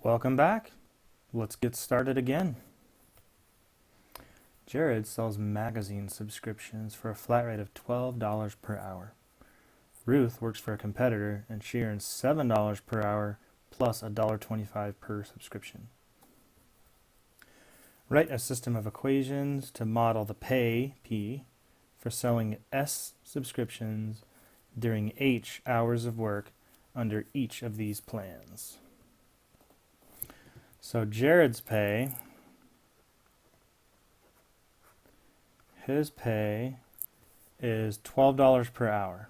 Welcome back. Let's get started again. Jared sells magazine subscriptions for a flat rate of $12 per hour. Ruth works for a competitor and she earns $7 per hour plus $1.25 per subscription. Write a system of equations to model the pay, P, for selling S subscriptions during H hours of work under each of these plans. So Jared's pay, his pay is $12 per hour.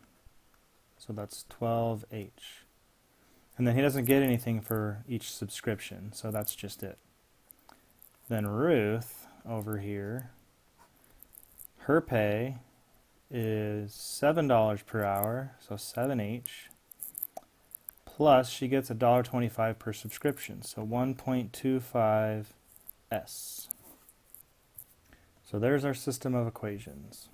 So that's 12H. And then he doesn't get anything for each subscription, so that's just it. Then Ruth, over here, her pay is $7 per hour, so 7H. Plus, she gets $1.25 per subscription, so 1.25 S. So there's our system of equations.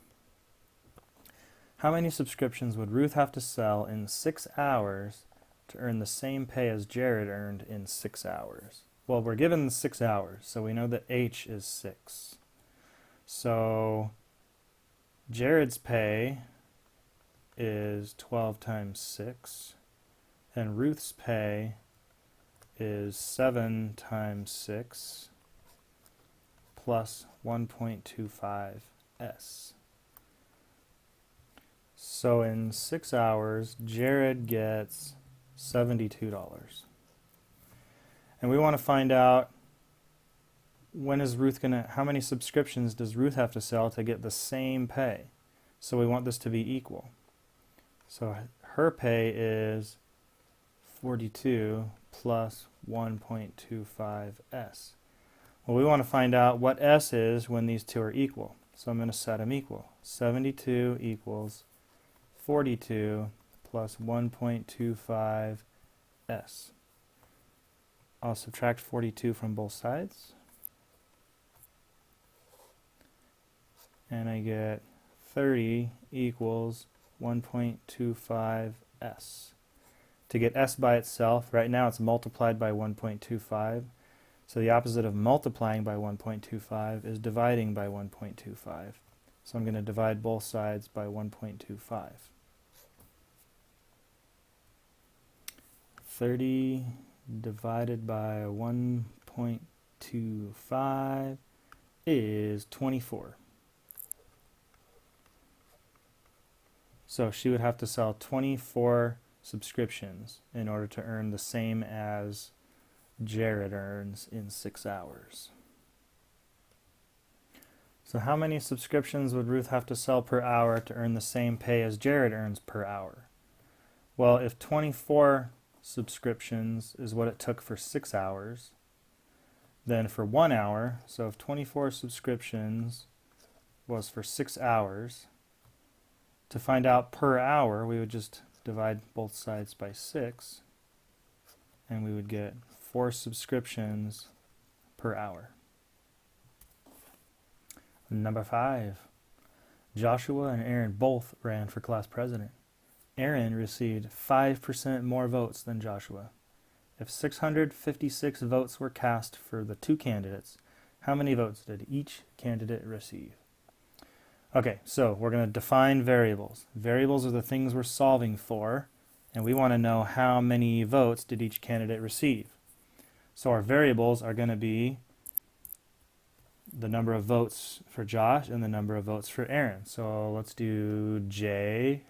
How many subscriptions would Ruth have to sell in 6 hours to earn the same pay as Jared earned in 6 hours? Well, we're given 6 hours, so we know that H is 6. So Jared's pay is 12 times 6. And Ruth's pay is 7 times 6 plus 1.25 S. So in 6 hours, Jared gets $72. And we want to find out how many subscriptions does Ruth have to sell to get the same pay? So we want this to be equal. So her pay is 42 plus 1.25 S. Well, we want to find out what S is when these two are equal. So I'm going to set them equal. 72 equals 42 plus 1.25 S. I'll subtract 42 from both sides. And I get 30 equals 1.25 S. To get S by itself, right now it's multiplied by 1.25. So the opposite of multiplying by 1.25 is dividing by 1.25. So I'm going to divide both sides by 1.25. 30 divided by 1.25 is 24. So she would have to sell 24 subscriptions in order to earn the same as Jared earns in 6 hours. So how many subscriptions would Ruth have to sell per hour to earn the same pay as Jared earns per hour? Well, if 24 subscriptions is what it took for 6 hours, then for 1 hour, so if 24 subscriptions was for 6 hours, to find out per hour, we would just divide both sides by 6, and we would get 4 subscriptions per hour. Number 5. Joshua and Aaron both ran for class president. Aaron received 5% more votes than Joshua. If 656 votes were cast for the two candidates, how many votes did each candidate receive? Okay, so we're going to define variables. Variables are the things we're solving for, and we want to know how many votes did each candidate receive. So our variables are going to be the number of votes for Josh and the number of votes for Aaron. So let's do J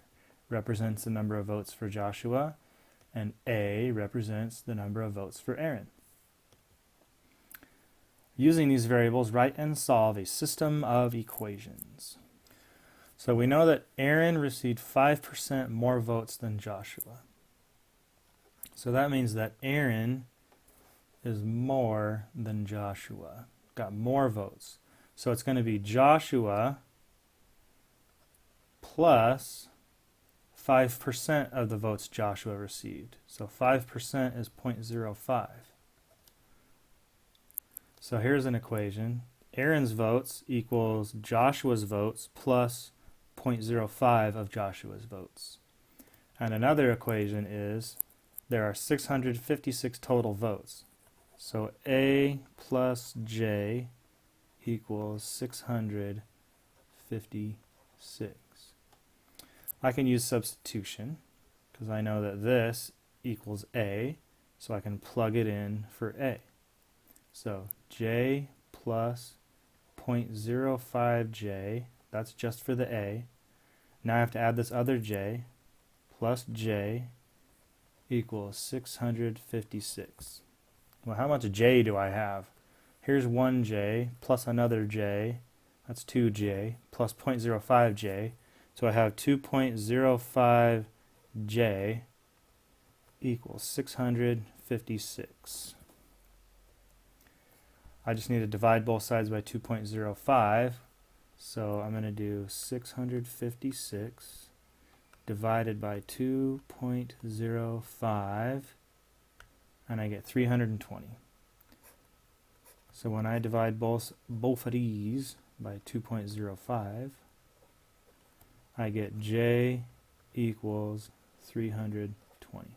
represents the number of votes for Joshua, and A represents the number of votes for Aaron. Using these variables, write and solve a system of equations. So we know that Aaron received 5% more votes than Joshua. So that means that Aaron is more than Joshua, got more votes. So it's going to be Joshua plus 5% of the votes Joshua received. So 5% is 0.05. So here's an equation. Aaron's votes equals Joshua's votes plus 0.05 of Joshua's votes. And another equation is there are 656 total votes. So a plus j equals 656. I can use substitution because I know that this equals a, so I can plug it in for a. So j plus 0.05j, that's just for the a. Now I have to add this other j, plus j equals 656. Well, how much j do I have? Here's 1j plus another j, that's 2j, plus 0.05j. So I have 2.05j equals 656. I just need to divide both sides by 2.05. So I'm going to do 656 divided by 2.05, and I get 320. So when I divide both of these by 2.05, I get j equals 320.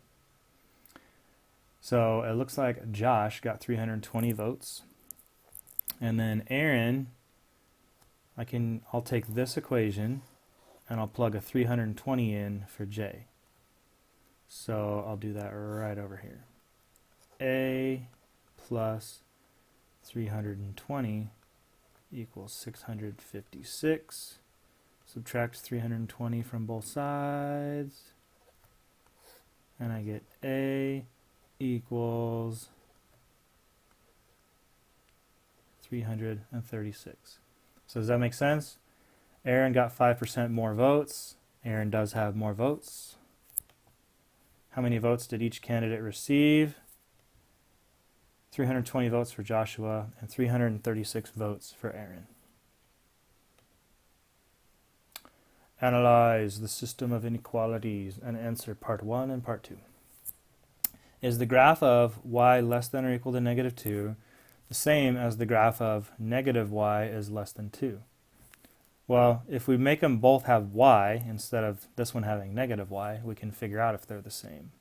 So it looks like Josh got 320 votes. And then Aaron, I'll take this equation and I'll plug a 320 in for j. So I'll do that right over here. A plus 320 equals 656. Subtract 320 from both sides, and I get A equals 336. So does that make sense? Aaron got 5% more votes. Aaron does have more votes. How many votes did each candidate receive? 320 votes for Joshua and 336 votes for Aaron. Analyze the system of inequalities and answer part 1 and part 2. Is the graph of y less than or equal to negative 2 the same as the graph of negative y is less than 2? Well, if we make them both have y instead of this one having negative y, we can figure out if they're the same.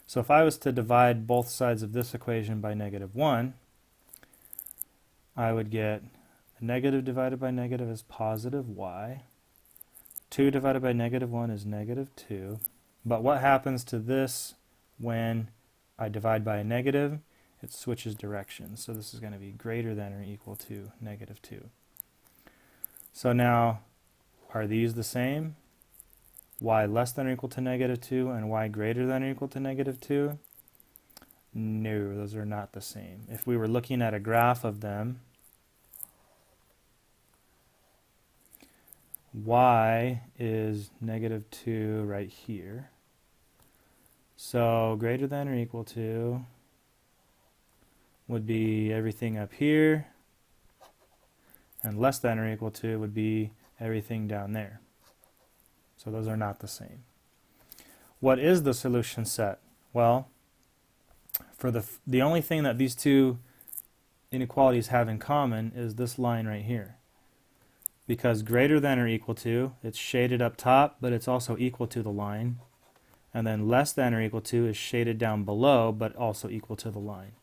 So if I was to divide both sides of this equation by negative 1, I would get negative divided by negative is positive y. 2 divided by negative 1 is negative 2. But what happens to this when I divide by a negative? It switches directions. So this is going to be greater than or equal to negative 2. So now, are these the same? Y less than or equal to negative 2 and y greater than or equal to negative 2? No, those are not the same. If we were looking at a graph of them, y is negative 2 right here. So greater than or equal to would be everything up here, and less than or equal to would be everything down there. So those are not the same. What is the solution set? Well, for the only thing that these two inequalities have in common is this line right here. Because greater than or equal to, it's shaded up top, but it's also equal to the line. And then less than or equal to is shaded down below, but also equal to the line.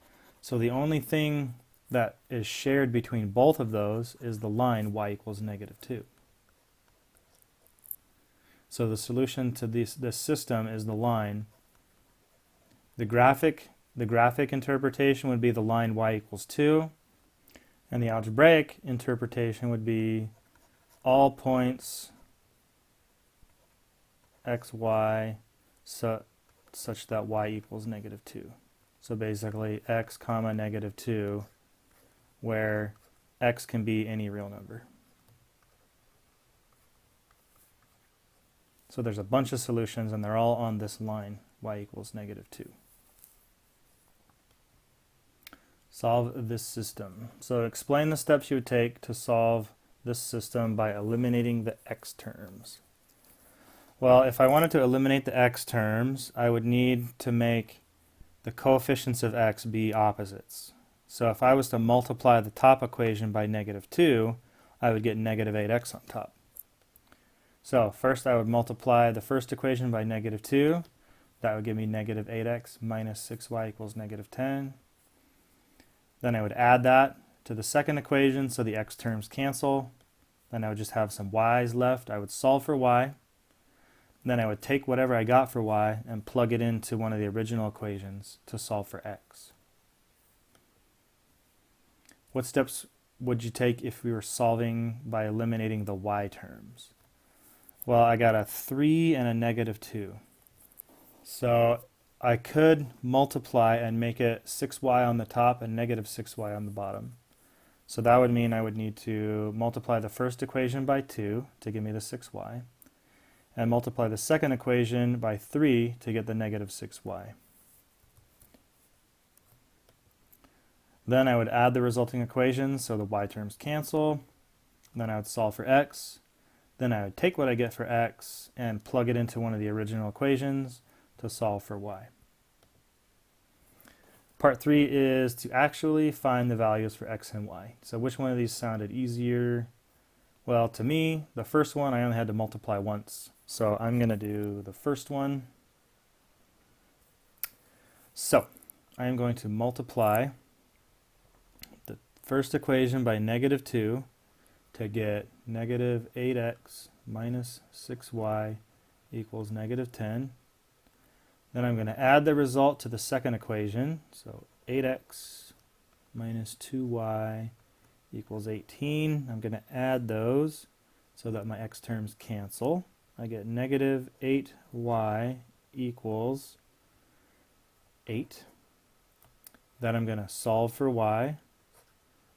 So the only thing that is shared between both of those is the line y equals negative 2. So the solution to this system is the line. The graphic interpretation would be the line y equals 2, and the algebraic interpretation would be all points x, y such that y equals negative 2. So basically x comma negative 2, where x can be any real number. So there's a bunch of solutions, and they're all on this line, y equals negative 2. Solve this system. So explain the steps you would take to solve this system by eliminating the x terms. Well, if I wanted to eliminate the x terms, I would need to make the coefficients of x be opposites. So if I was to multiply the top equation by negative 2, I would get negative 8x on top. So first I would multiply the first equation by negative 2. That would give me negative 8x minus 6y equals negative 10. Then I would add that to the second equation so the x terms cancel. Then I would just have some y's left. I would solve for y. Then I would take whatever I got for y and plug it into one of the original equations to solve for x. What steps would you take if we were solving by eliminating the y terms? Well, I got a 3 and a negative 2. So I could multiply and make it 6y on the top and negative 6y on the bottom. So that would mean I would need to multiply the first equation by 2 to give me the 6y, and multiply the second equation by 3 to get the negative 6y. Then I would add the resulting equations so the y terms cancel. Then I would solve for x. Then I would take what I get for x and plug it into one of the original equations to solve for y. Part 3 is to actually find the values for x and y. So which one of these sounded easier? Well, to me, the first one I only had to multiply once. So I'm going to do the first one. So I am going to multiply the first equation by negative 2 to get negative 8x minus 6y equals negative 10. Then I'm going to add the result to the second equation. So 8x minus 2y equals 18. I'm going to add those so that my x terms cancel. I get negative 8y equals 8. Then I'm going to solve for y.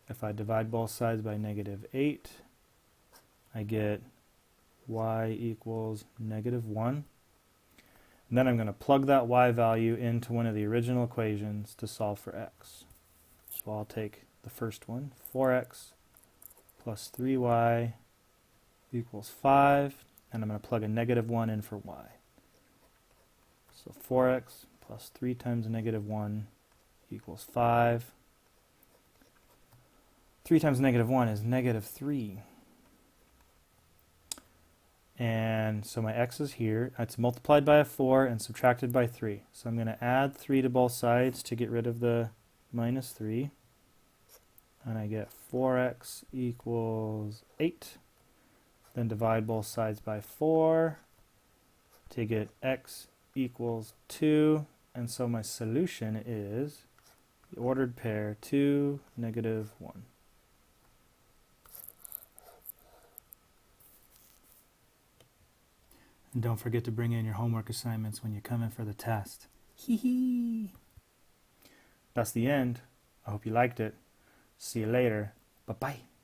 If I divide both sides by negative 8, I get y equals negative 1. And then I'm going to plug that y value into one of the original equations to solve for x. So I'll take the first one, 4x plus 3y equals 5, and I'm going to plug a negative 1 in for y. So 4x plus 3 times negative 1 equals 5. 3 times negative 1 is negative 3. And so my x is here. It's multiplied by a 4 and subtracted by 3. So I'm going to add 3 to both sides to get rid of the minus 3. And I get 4x equals 8. Then divide both sides by 4 to get x equals 2. And so my solution is the ordered pair 2, negative 1. And don't forget to bring in your homework assignments when you come in for the test. Hee hee. That's the end. I hope you liked it. See you later. Bye-bye.